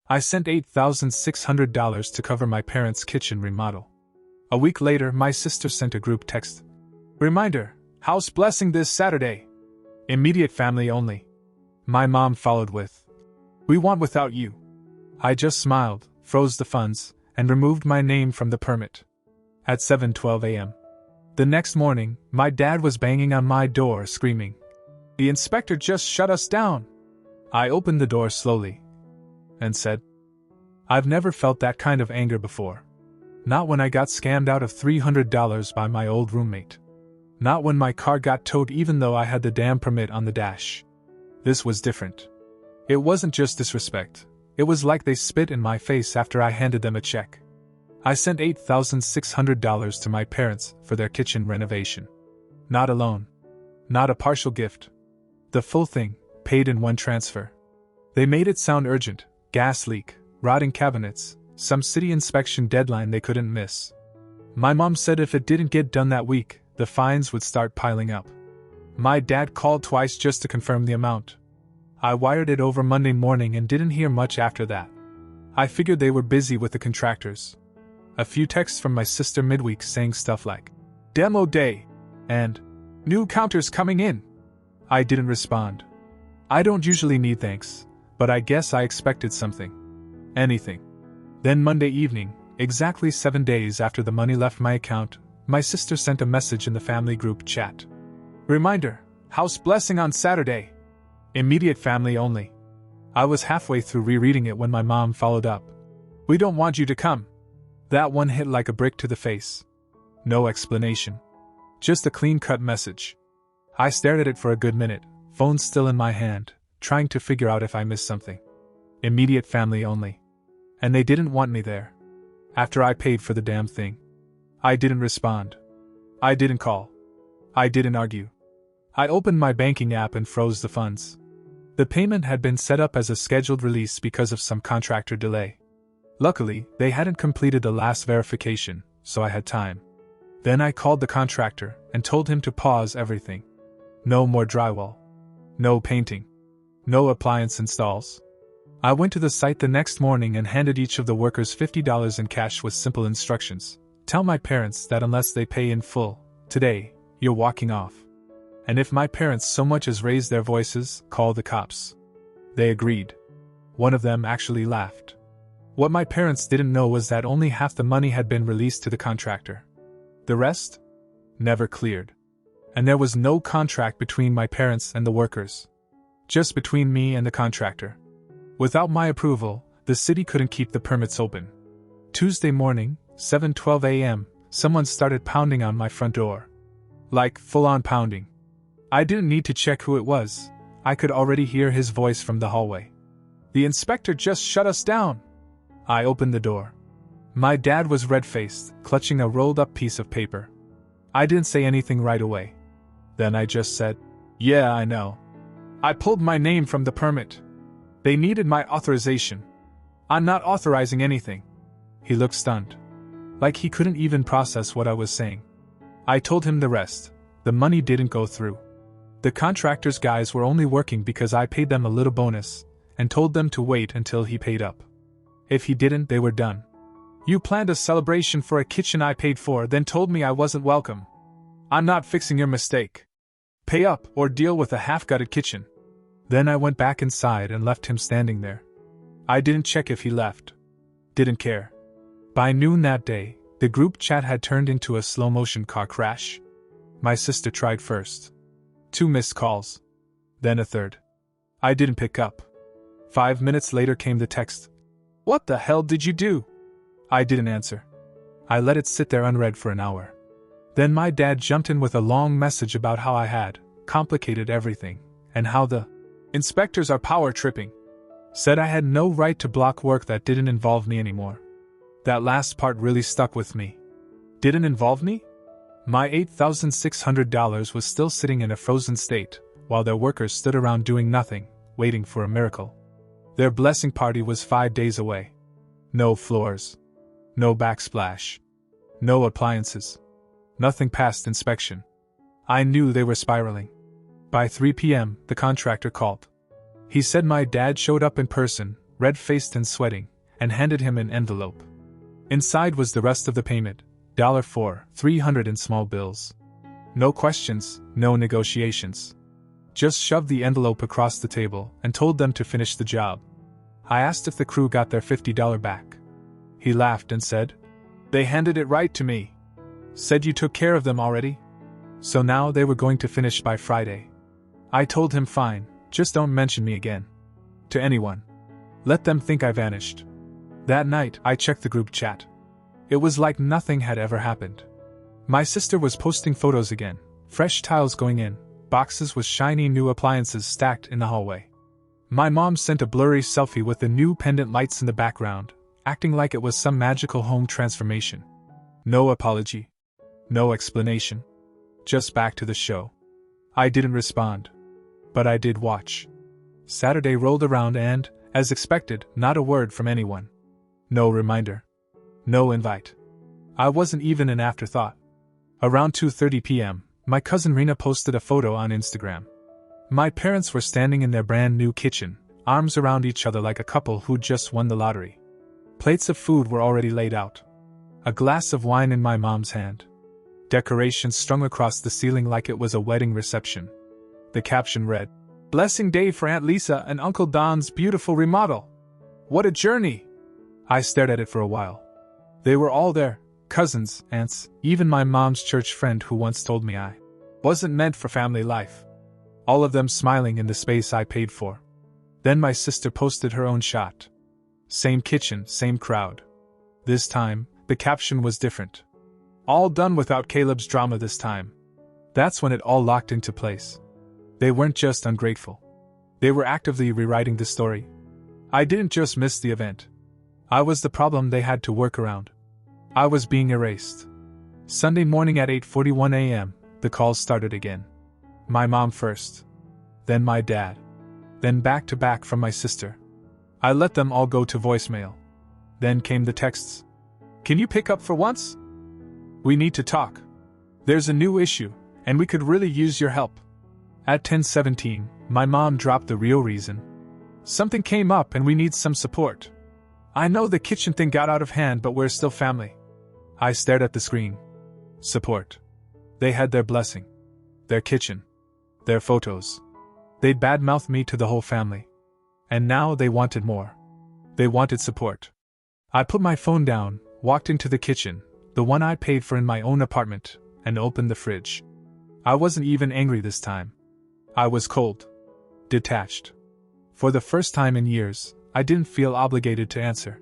I sent $8,600 to cover my parents' kitchen remodel. A week later, my sister sent a group text. Reminder, house blessing this Saturday. Immediate family only. My mom followed with, we want without you. I just smiled, froze the funds, and removed my name from the permit. At 7:12 a.m. the next morning, my dad was banging on my door screaming, the inspector just shut us down. I opened the door slowly and said, I've never felt that kind of anger before. Not when I got scammed out of $300 by my old roommate. Not when my car got towed even though I had the damn permit on the dash. This was different. It wasn't just disrespect. It was like they spit in my face after I handed them a check. I sent $8,600 to my parents for their kitchen renovation. Not a loan. Not a partial gift. The full thing, paid in one transfer. They made it sound urgent: gas leak, rotting cabinets, some city inspection deadline they couldn't miss. My mom said if it didn't get done that week, the fines would start piling up. My dad called twice just to confirm the amount. I wired it over Monday morning and didn't hear much after that. I figured they were busy with the contractors. A few texts from my sister midweek saying stuff like, demo day, and new counters coming in. I didn't respond. I don't usually need thanks, but I guess I expected something. Anything. Then Monday evening, exactly 7 days after the money left my account, my sister sent a message in the family group chat. Reminder, house blessing on Saturday. Immediate family only. I was halfway through rereading it when my mom followed up. We don't want you to come. That one hit like a brick to the face. No explanation. Just a clean-cut message. I stared at it for a good minute, phone still in my hand, trying to figure out if I missed something. Immediate family only. And they didn't want me there. After I paid for the damn thing. I didn't respond. I didn't call. I didn't argue. I opened my banking app and froze the funds. The payment had been set up as a scheduled release because of some contractor delay. Luckily, they hadn't completed the last verification, so I had time. Then I called the contractor and told him to pause everything. No more drywall. No painting. No appliance installs. I went to the site the next morning and handed each of the workers $50 in cash with simple instructions. Tell my parents that unless they pay in full, today, you're walking off. And if my parents so much as raise their voices, call the cops. They agreed. One of them actually laughed. What my parents didn't know was that only half the money had been released to the contractor. The rest? Never cleared. And there was no contract between my parents and the workers. Just between me and the contractor. Without my approval, the city couldn't keep the permits open. Tuesday morning, 7:12 a.m., someone started pounding on my front door. Like, full-on pounding. I didn't need to check who it was. I could already hear his voice from the hallway. The inspector just shut us down. I opened the door. My dad was red-faced, clutching a rolled-up piece of paper. I didn't say anything right away. Then I just said, yeah, I know. I pulled my name from the permit. They needed my authorization. I'm not authorizing anything. He looked stunned. Like he couldn't even process what I was saying. I told him the rest. The money didn't go through. The contractor's guys were only working because I paid them a little bonus, and told them to wait until he paid up. If he didn't, they were done. You planned a celebration for a kitchen I paid for, then told me I wasn't welcome. I'm not fixing your mistake. Pay up or deal with a half-gutted kitchen. Then I went back inside and left him standing there. I didn't check if he left. Didn't care. By noon that day, the group chat had turned into a slow-motion car crash. My sister tried first. 2 missed calls. Then a third. I didn't pick up. 5 minutes later came the text. What the hell did you do? I didn't answer. I let it sit there unread for an hour. Then my dad jumped in with a long message about how I had complicated everything, and how the inspectors are power tripping. Said I had no right to block work that didn't involve me anymore. That last part really stuck with me. Didn't involve me? My $8,600 was still sitting in a frozen state, while their workers stood around doing nothing, waiting for a miracle. Their blessing party was 5 days away. No floors. No backsplash. No appliances. Nothing passed inspection. I knew they were spiraling. By 3 p.m., the contractor called. He said my dad showed up in person, red-faced and sweating, and handed him an envelope. Inside was the rest of the payment, for $300 in small bills. No questions, no negotiations. Just shoved the envelope across the table and told them to finish the job. I asked if the crew got their $50 back. He laughed and said, "They handed it right to me. Said you took care of them already." So now they were going to finish by Friday. I told him fine, just don't mention me again. To anyone. Let them think I vanished. That night, I checked the group chat. It was like nothing had ever happened. My sister was posting photos again, fresh tiles going in, boxes with shiny new appliances stacked in the hallway. My mom sent a blurry selfie with the new pendant lights in the background, acting like it was some magical home transformation. No apology. No explanation. Just back to the show. I didn't respond. But I did watch. Saturday rolled around and, as expected, not a word from anyone. No reminder. No invite. I wasn't even an afterthought. Around 2:30 p.m., my cousin Rena posted a photo on Instagram. My parents were standing in their brand new kitchen, arms around each other like a couple who'd just won the lottery. Plates of food were already laid out. A glass of wine in my mom's hand. Decorations strung across the ceiling like it was a wedding reception. The caption read, "Blessing Day for Aunt Lisa and Uncle Don's beautiful remodel. What a journey!" I stared at it for a while. They were all there, cousins, aunts, even my mom's church friend who once told me I wasn't meant for family life. All of them smiling in the space I paid for. Then my sister posted her own shot. Same kitchen, same crowd. This time, the caption was different. All done without Caleb's drama this time. That's when it all locked into place. They weren't just ungrateful. They were actively rewriting the story. I didn't just miss the event. I was the problem they had to work around. I was being erased. Sunday morning at 8:41 a.m., the calls started again. My mom first. Then my dad. Then back to back from my sister. I let them all go to voicemail. Then came the texts. "Can you pick up for once? We need to talk. There's a new issue, and we could really use your help." At 10:17, my mom dropped the real reason. "Something came up and we need some support. I know the kitchen thing got out of hand, but we're still family." I stared at the screen. Support. They had their blessing. Their kitchen. Their photos. They'd badmouthed me to the whole family. And now they wanted more. They wanted support. I put my phone down, walked into the kitchen, the one I paid for in my own apartment, and opened the fridge. I wasn't even angry this time. I was cold. Detached. For the first time in years, I didn't feel obligated to answer.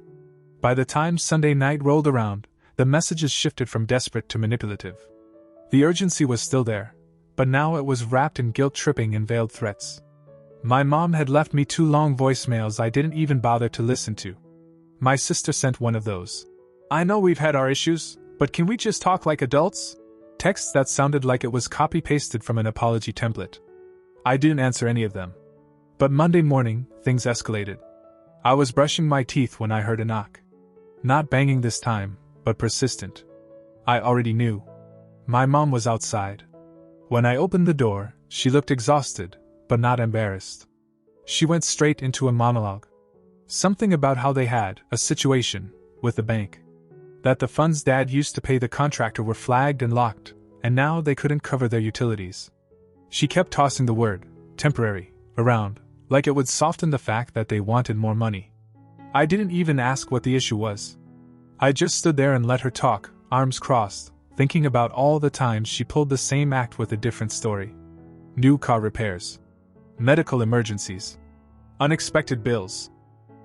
By the time Sunday night rolled around, the messages shifted from desperate to manipulative. The urgency was still there, but now it was wrapped in guilt-tripping and veiled threats. My mom had left me 2 long voicemails I didn't even bother to listen to. My sister sent one of those. "I know we've had our issues, but can we just talk like adults?" Texts that sounded like it was copy-pasted from an apology template. I didn't answer any of them. But Monday morning, things escalated. I was brushing my teeth when I heard a knock. Not banging this time, but persistent. I already knew. My mom was outside. When I opened the door, she looked exhausted, but not embarrassed. She went straight into a monologue. Something about how they had a situation with the bank. That the funds Dad used to pay the contractor were flagged and locked, and now they couldn't cover their utilities. She kept tossing the word, temporary, around, like it would soften the fact that they wanted more money. I didn't even ask what the issue was. I just stood there and let her talk, arms crossed, thinking about all the times she pulled the same act with a different story. New car repairs. Medical emergencies. Unexpected bills.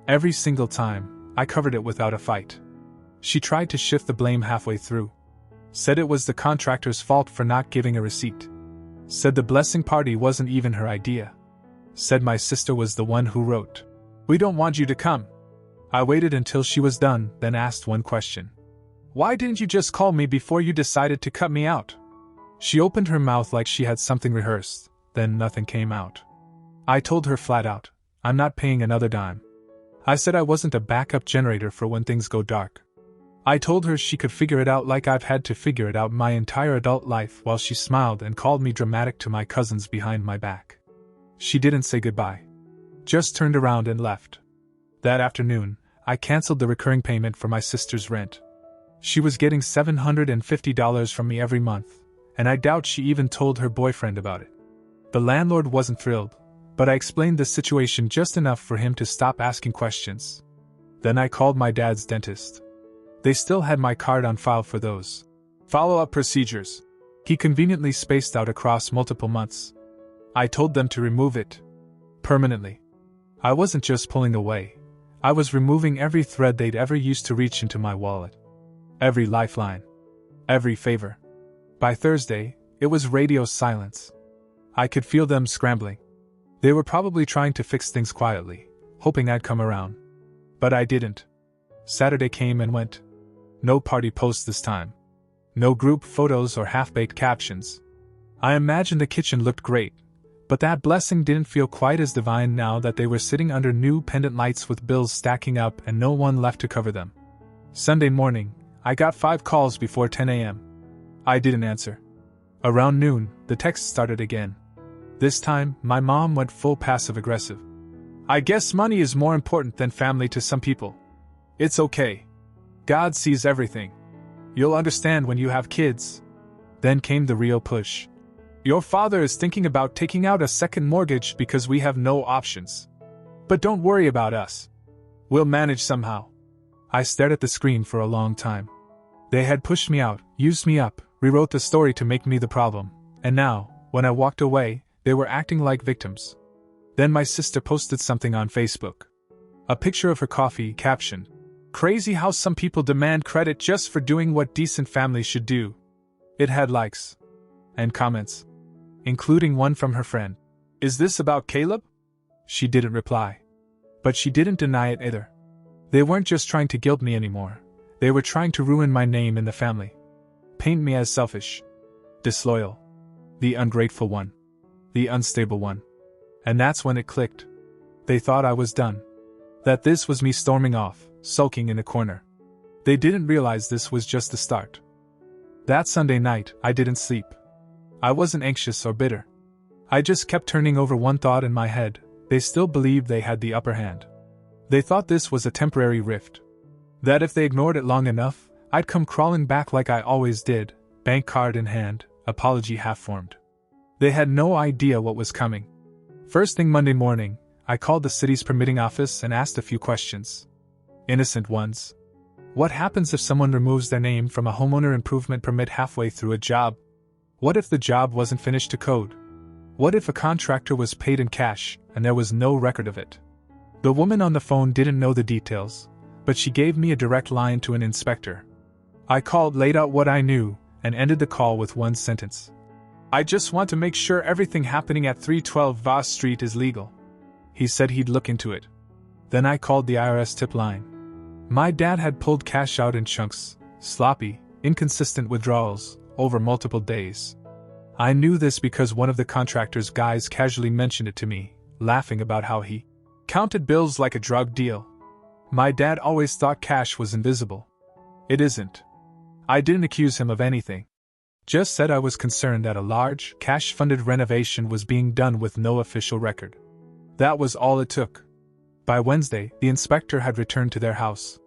Every single time, I covered it without a fight. She tried to shift the blame halfway through. Said it was the contractor's fault for not giving a receipt. Said the blessing party wasn't even her idea. Said my sister was the one who wrote, "We don't want you to come." I waited until she was done, then asked one question. "Why didn't you just call me before you decided to cut me out?" She opened her mouth like she had something rehearsed, then nothing came out. I told her flat out, "I'm not paying another dime." I said I wasn't a backup generator for when things go dark. I told her she could figure it out like I've had to figure it out my entire adult life, while she smiled and called me dramatic to my cousins behind my back. She didn't say goodbye. Just turned around and left. That afternoon, I canceled the recurring payment for my sister's rent. She was getting $750 from me every month, and I doubt she even told her boyfriend about it. The landlord wasn't thrilled, but I explained the situation just enough for him to stop asking questions. Then I called my dad's dentist. They still had my card on file for those follow-up procedures he conveniently spaced out across multiple months. I told them to remove it permanently. I wasn't just pulling away, I was removing every thread they'd ever used to reach into my wallet. Every lifeline. Every favor. By Thursday, it was radio silence. I could feel them scrambling. They were probably trying to fix things quietly, hoping I'd come around. But I didn't. Saturday came and went. No party posts this time. No group photos or half-baked captions. I imagined the kitchen looked great, but that blessing didn't feel quite as divine now that they were sitting under new pendant lights with bills stacking up and no one left to cover them. Sunday morning, I got 5 calls before 10 a.m. I didn't answer. Around noon, the text started again. This time, my mom went full passive-aggressive. I guess money is more important than family to some people. It's okay. God sees everything. You'll understand when you have kids. Then came the real push. Your father is thinking about taking out a second mortgage because we have no options. But don't worry about us. We'll manage somehow. I stared at the screen for a long time. They had pushed me out, used me up, rewrote the story to make me the problem, and now, when I walked away, they were acting like victims. Then my sister posted something on Facebook. A picture of her coffee, captioned, "Crazy how some people demand credit just for doing what decent families should do." It had likes. And comments. Including one from her friend. "Is this about Caleb?" She didn't reply. But she didn't deny it either. They weren't just trying to guilt me anymore. They were trying to ruin my name in the family. Paint me as selfish. Disloyal. The ungrateful one. The unstable one. And that's when it clicked. They thought I was done. That this was me storming off, sulking in a corner. They didn't realize this was just the start. That Sunday night, I didn't sleep. I wasn't anxious or bitter. I just kept turning over one thought in my head. They still believed they had the upper hand. They thought this was a temporary rift. That if they ignored it long enough, I'd come crawling back like I always did, bank card in hand, apology half-formed. They had no idea what was coming. First thing Monday morning, I called the city's permitting office and asked a few questions. Innocent ones. What happens if someone removes their name from a homeowner improvement permit halfway through a job? What if the job wasn't finished to code? What if a contractor was paid in cash and there was no record of it? The woman on the phone didn't know the details, but she gave me a direct line to an inspector. I called, laid out what I knew, and ended the call with one sentence. I just want to make sure everything happening at 312 Voss Street is legal. He said he'd look into it. Then I called the IRS tip line. My dad had pulled cash out in chunks, sloppy, inconsistent withdrawals, over multiple days. I knew this because one of the contractor's guys casually mentioned it to me, laughing about how he counted bills like a drug deal. My dad always thought cash was invisible. It isn't. I didn't accuse him of anything. Just said I was concerned that a large, cash-funded renovation was being done with no official record. That was all it took. By Wednesday, the inspector had returned to their house.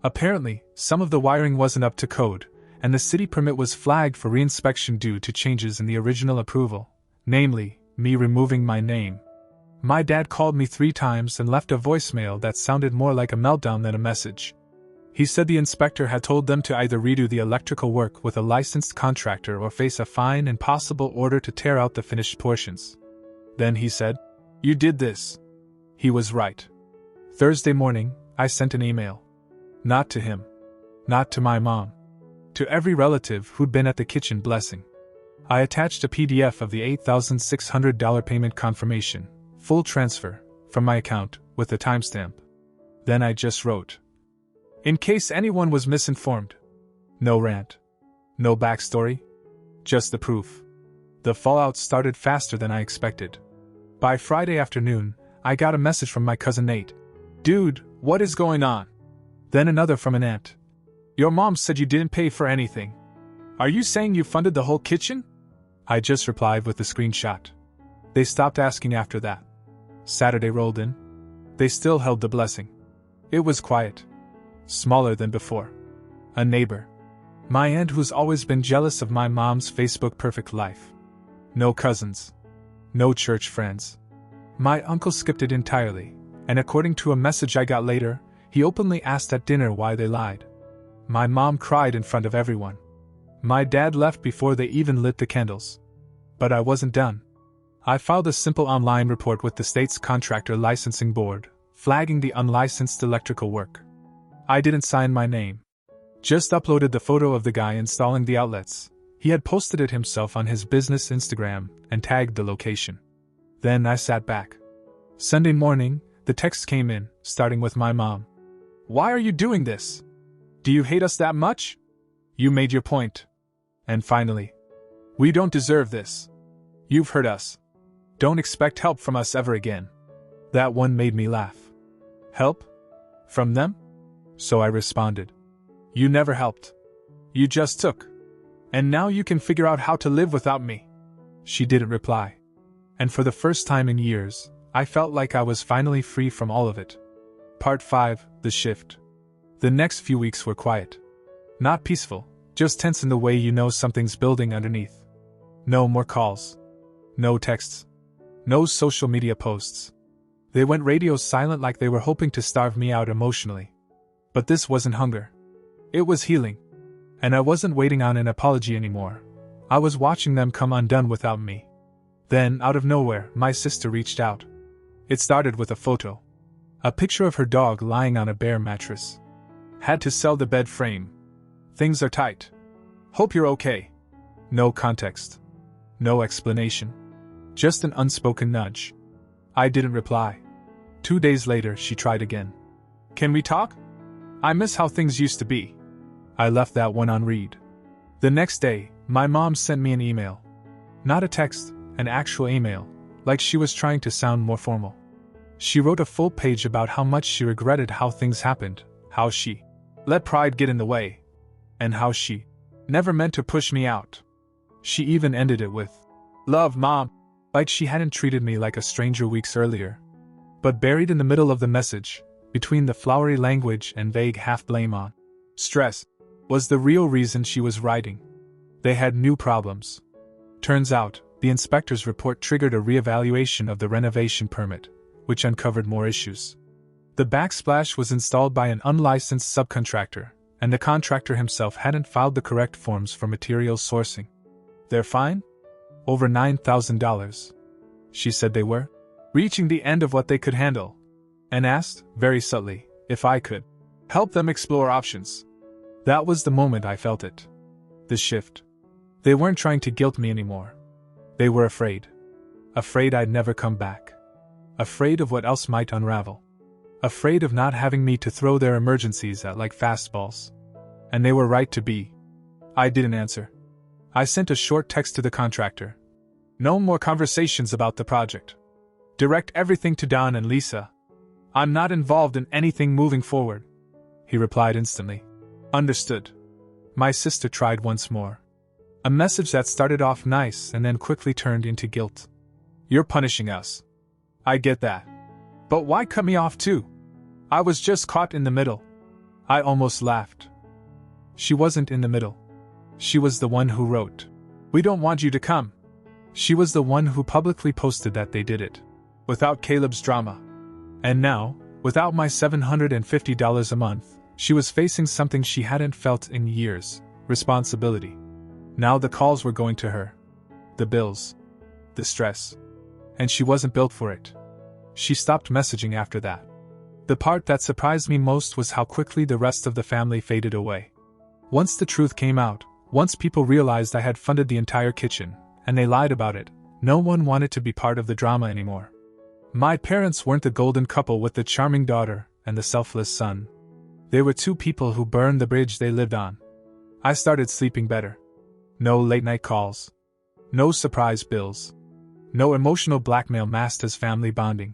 Apparently, some of the wiring wasn't up to code, and the city permit was flagged for reinspection due to changes in the original approval, namely, me removing my name. My dad called me 3 times and left a voicemail that sounded more like a meltdown than a message. He said the inspector had told them to either redo the electrical work with a licensed contractor or face a fine and possible order to tear out the finished portions. Then he said, "You did this." He was right. Thursday morning, I sent an email. Not to him. Not to my mom. To every relative who'd been at the kitchen blessing. I attached a PDF of the $8,600 payment confirmation, full transfer, from my account, with a timestamp. Then I just wrote, "In case anyone was misinformed." No rant. No backstory. Just the proof. The fallout started faster than I expected. By Friday afternoon, I got a message from my cousin Nate. "Dude, what is going on?" Then another from an aunt. "Your mom said you didn't pay for anything. Are you saying you funded the whole kitchen?" I just replied with the screenshot. They stopped asking after that. Saturday rolled in. They still held the blessing. It was quiet. Smaller than before. A neighbor. My aunt, who's always been jealous of my mom's Facebook perfect life. No cousins. No church friends. My uncle skipped it entirely, and according to a message I got later, he openly asked at dinner why they lied. My mom cried in front of everyone. My dad left before they even lit the candles. But I wasn't done. I filed a simple online report with the state's contractor licensing board, flagging the unlicensed electrical work. I didn't sign my name. Just uploaded the photo of the guy installing the outlets. He had posted it himself on his business Instagram and tagged the location. Then I sat back. Sunday morning, the text came in, starting with my mom. "Why are you doing this? Do you hate us that much? You made your point." And finally, "We don't deserve this. You've hurt us. Don't expect help from us ever again." That one made me laugh. Help? From them? So I responded. "You never helped. You just took. And now you can figure out how to live without me." She didn't reply. And for the first time in years, I felt like I was finally free from all of it. Part 5, The Shift. The next few weeks were quiet. Not peaceful, just tense in the way you know something's building underneath. No more calls. No texts. No social media posts. They went radio silent like they were hoping to starve me out emotionally. But this wasn't hunger. It was healing. And I wasn't waiting on an apology anymore. I was watching them come undone without me. Then, out of nowhere, my sister reached out. It started with a photo. A picture of her dog lying on a bare mattress. "Had to sell the bed frame. Things are tight. Hope you're okay." No context. No explanation. Just an unspoken nudge. I didn't reply. 2 days later, she tried again. "Can we talk? I miss how things used to be." I left that one unread. The next day, my mom sent me an email. Not a text, an actual email, like she was trying to sound more formal. She wrote a full page about how much she regretted how things happened, how she let pride get in the way, and how she never meant to push me out. She even ended it with, "Love, Mom," like she hadn't treated me like a stranger weeks earlier. But buried in the middle of the message, between the flowery language and vague half-blame on stress, was the real reason she was writing. They had new problems. Turns out, the inspector's report triggered a reevaluation of the renovation permit, which uncovered more issues. The backsplash was installed by an unlicensed subcontractor, and the contractor himself hadn't filed the correct forms for material sourcing. Their fine? Over $9,000. She said they were reaching the end of what they could handle, and asked, very subtly, if I could help them explore options. That was the moment I felt it. The shift. They weren't trying to guilt me anymore. They were afraid. Afraid I'd never come back. Afraid of what else might unravel. Afraid of not having me to throw their emergencies at like fastballs. And they were right to be. I didn't answer. I sent a short text to the contractor. "No more conversations about the project. Direct everything to Don and Lisa. I'm not involved in anything moving forward." He replied instantly. "Understood." My sister tried once more. A message that started off nice and then quickly turned into guilt. "You're punishing us. I get that. But why cut me off too? I was just caught in the middle." I almost laughed. She wasn't in the middle. She was the one who wrote, "We don't want you to come." She was the one who publicly posted that they did it. Without Caleb's drama. And now, without my $750 a month, she was facing something she hadn't felt in years: responsibility. Now the calls were going to her. The bills. The stress. And she wasn't built for it. She stopped messaging after that. The part that surprised me most was how quickly the rest of the family faded away. Once the truth came out, once people realized I had funded the entire kitchen, and they lied about it, no one wanted to be part of the drama anymore. My parents weren't the golden couple with the charming daughter and the selfless son. They were two people who burned the bridge they lived on. I started sleeping better. No late-night calls. No surprise bills. No emotional blackmail masked as family bonding.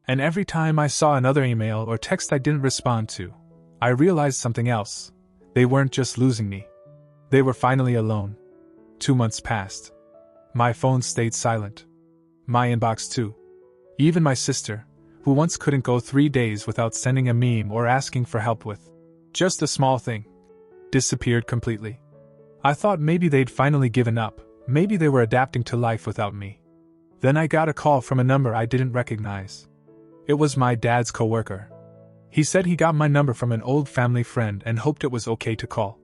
And every time I saw another email or text I didn't respond to, I realized something else. They weren't just losing me. They were finally alone. 2 months passed. My phone stayed silent. My inbox too. Even my sister, who once couldn't go 3 days without sending a meme or asking for help with just a small thing, disappeared completely. I thought maybe they'd finally given up, maybe they were adapting to life without me. Then I got a call from a number I didn't recognize. It was my dad's coworker. He said he got my number from an old family friend and hoped it was okay to call.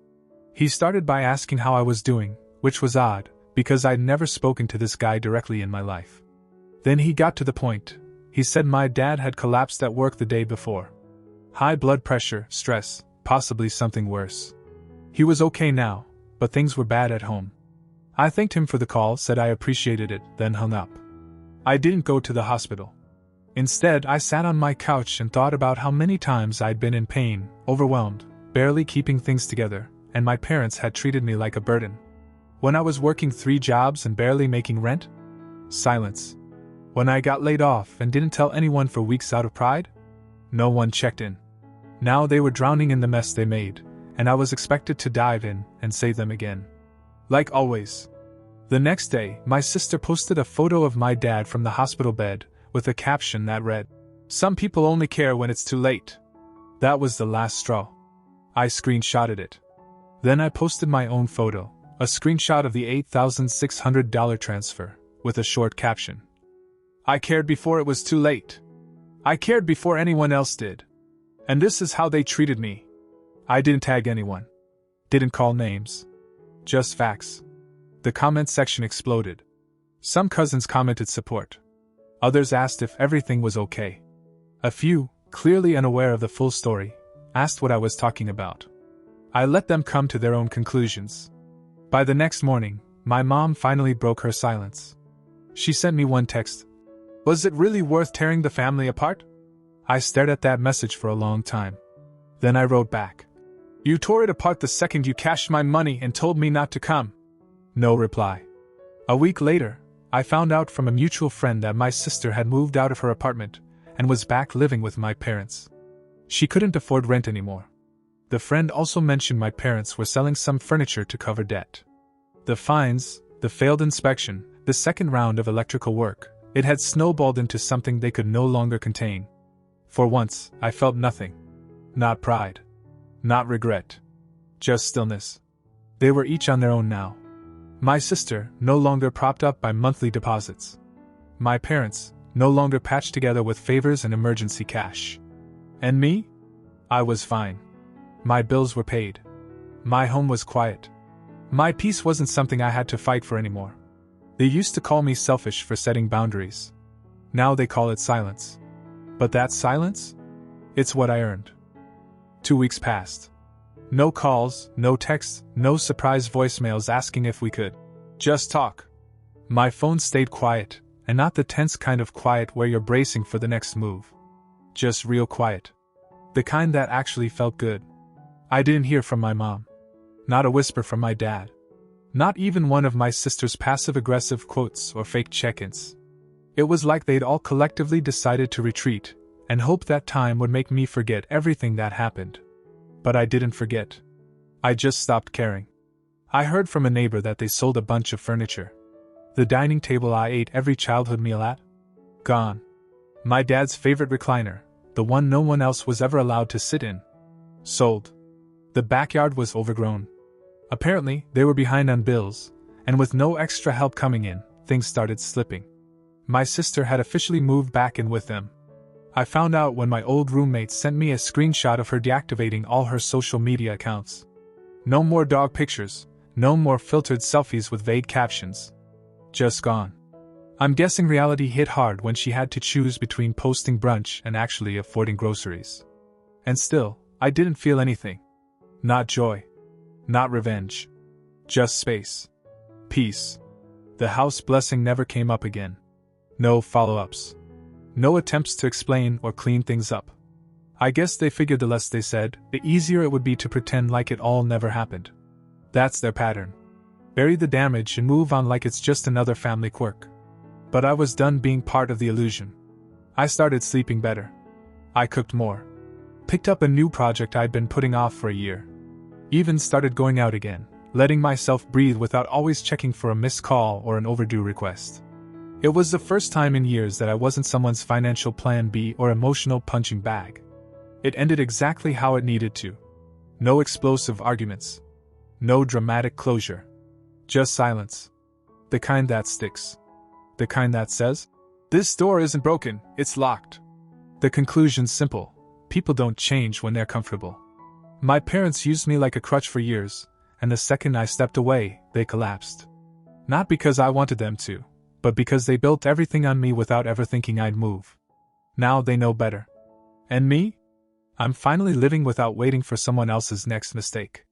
He started by asking how I was doing, which was odd, because I'd never spoken to this guy directly in my life. Then he got to the point. He said my dad had collapsed at work the day before. High blood pressure, stress, possibly something worse. He was okay now, but things were bad at home. I thanked him for the call, said I appreciated it, then hung up. I didn't go to the hospital. Instead, I sat on my couch and thought about how many times I'd been in pain, overwhelmed, barely keeping things together, and my parents had treated me like a burden. When I was working 3 jobs and barely making rent? Silence. When I got laid off and didn't tell anyone for weeks out of pride? No one checked in. Now they were drowning in the mess they made, and I was expected to dive in and save them again. Like always. The next day, my sister posted a photo of my dad from the hospital bed, with a caption that read, "Some people only care when it's too late." That was the last straw. I screenshotted it. Then I posted my own photo, a screenshot of the $8,600 transfer, with a short caption. "I cared before it was too late. I cared before anyone else did. And this is how they treated me." I didn't tag anyone. Didn't call names. Just facts. The comment section exploded. Some cousins commented support. Others asked if everything was okay. A few, clearly unaware of the full story, asked what I was talking about. I let them come to their own conclusions. By the next morning, my mom finally broke her silence. She sent me one text. "Was it really worth tearing the family apart?" I stared at that message for a long time. Then I wrote back. "You tore it apart the second you cashed my money and told me not to come." No reply. A week later, I found out from a mutual friend that my sister had moved out of her apartment and was back living with my parents. She couldn't afford rent anymore. The friend also mentioned my parents were selling some furniture to cover debt. The fines, the failed inspection, the second round of electrical work, it had snowballed into something they could no longer contain. For once, I felt nothing. Not pride. Not regret. Just stillness. They were each on their own now. My sister, no longer propped up by monthly deposits. My parents, no longer patched together with favors and emergency cash. And me? I was fine. My bills were paid. My home was quiet. My peace wasn't something I had to fight for anymore. They used to call me selfish for setting boundaries. Now they call it silence. But that silence? It's what I earned. 2 weeks passed. No calls, no texts, no surprise voicemails asking if we could just talk. My phone stayed quiet, and not the tense kind of quiet where you're bracing for the next move. Just real quiet. The kind that actually felt good. I didn't hear from my mom. Not a whisper from my dad. Not even one of my sister's passive-aggressive quotes or fake check-ins. It was like they'd all collectively decided to retreat, and hoped that time would make me forget everything that happened. But I didn't forget. I just stopped caring. I heard from a neighbor that they sold a bunch of furniture. The dining table I ate every childhood meal at? Gone. My dad's favorite recliner, the one no one else was ever allowed to sit in. Sold. The backyard was overgrown. Apparently, they were behind on bills, and with no extra help coming in, things started slipping. My sister had officially moved back in with them. I found out when my old roommate sent me a screenshot of her deactivating all her social media accounts. No more dog pictures, no more filtered selfies with vague captions. Just gone. I'm guessing reality hit hard when she had to choose between posting brunch and actually affording groceries. And still, I didn't feel anything. Not joy. Not revenge. Just space. Peace. The house blessing never came up again. No follow-ups. No attempts to explain or clean things up. I guess they figured the less they said, the easier it would be to pretend like it all never happened. That's their pattern. Bury the damage and move on like it's just another family quirk. But I was done being part of the illusion. I started sleeping better. I cooked more. Picked up a new project I'd been putting off for a year. Even started going out again, letting myself breathe without always checking for a missed call or an overdue request. It was the first time in years that I wasn't someone's financial plan B or emotional punching bag. It ended exactly how it needed to. No explosive arguments. No dramatic closure. Just silence. The kind that sticks. The kind that says, "This door isn't broken, it's locked." The conclusion's simple. People don't change when they're comfortable. My parents used me like a crutch for years, and the second I stepped away, they collapsed. Not because I wanted them to, but because they built everything on me without ever thinking I'd move. Now they know better. And me? I'm finally living without waiting for someone else's next mistake.